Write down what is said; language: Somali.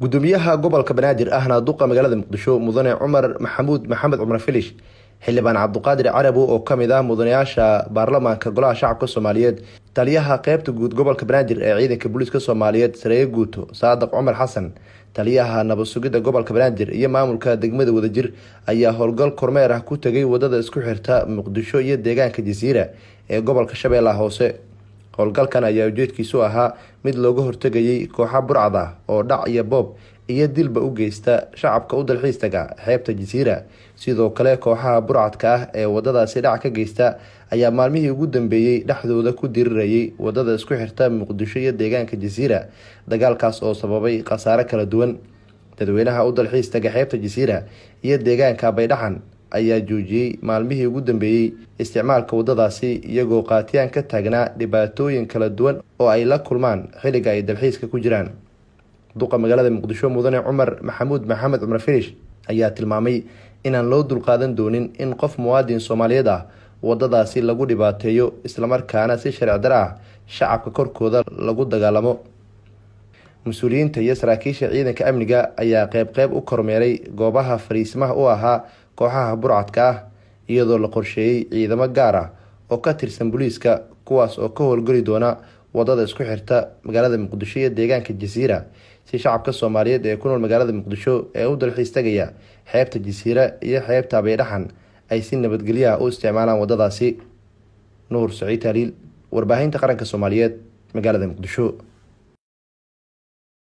gudoomiyaha gobolka Banaadir ahna duqa magaalada Muqdisho mudane Cumar Maxamed Cumar Filish xildhibaan Cabduqaadir Carabi oo kamid ah mudanayaasha baarlamaanka golaha shacabka Soomaaliyeed taliyaha qaybta guud gobolka Banaadir ee ciidanka booliska Soomaaliyeed Sareeye Guuto Saadaq Cumar Xasan taliyaha nabad sugidda gobolka Banaadir iyo maamulka degmada Wadajir ayaa howlgal kormeer ah ku tagay wadada isku xirta Muqdisho iyo deegaanka Jasiira ee gobolka Shabeellaha Hoose. howlgalkan ayaa ujeedkiisu ahaa mid looga hortagayay kooxo burcad ah oo dhac iyo boob iyo dilba u geysta shacabka u dalxiis taga xeebta Jasiira. sidoo kale kooxaha burcadka ah ee wadadaasi dhac ka geysta ayaa maalmihii ugu dambeeyay dhexdooda ku dirirayay wadada isku xirta Muqdisho iyo deegaanka Jasiira, dagaalkaas oo sababay khasaare kala duwan. dadweynaha u dalxiis taga xeebta Jasiira iyo deegaanka Baydhaxan ayaa joojiyay maalmihii ugu dambeeyay isticmaalka wadadaasi iyagoo qaatiyaan ka taagnaa dhibaatooyin kala duwan oo ay la kulmaan xilliga ay dalxiiska ku jiraan. duqa magaalada Muqdisho mudane Cumar Maxamed Cumar Filish ayaa tilmaamay inaan loo dulqaadan doonin in qof muwaadin Soomaaliyeed ah wadadaasi lagu dhibaateeyo isla markaana si sharci darro ah shacabka korkooda lagu dagaalamo. mas-uuliyiinta iyo saraakiisha ciidanka amniga ayaa qayb u kormeeray goobaha fariisimaha u ahaa kooxaha burcadka ah iyadoo la qorsheeyay ciidamo gaar ah oo ka tirsan booliiska kuwaas oo ka howlgali doona wadada isku xirta magaalada Muqdisho iyo deegaanka Jasiira si shacabka Soomaaliyeed ee ku nool magaalada Muqdisho ee u dalxiis tagaya xeebta Jasiira iyo xeebta Baydhaxan ay si nabadgelyo ah u isticmaalaan wadadaasi. Nuur Saciid Haliil, warbaahinta qaranka Soomaaliyeed, magaalada Muqdisho.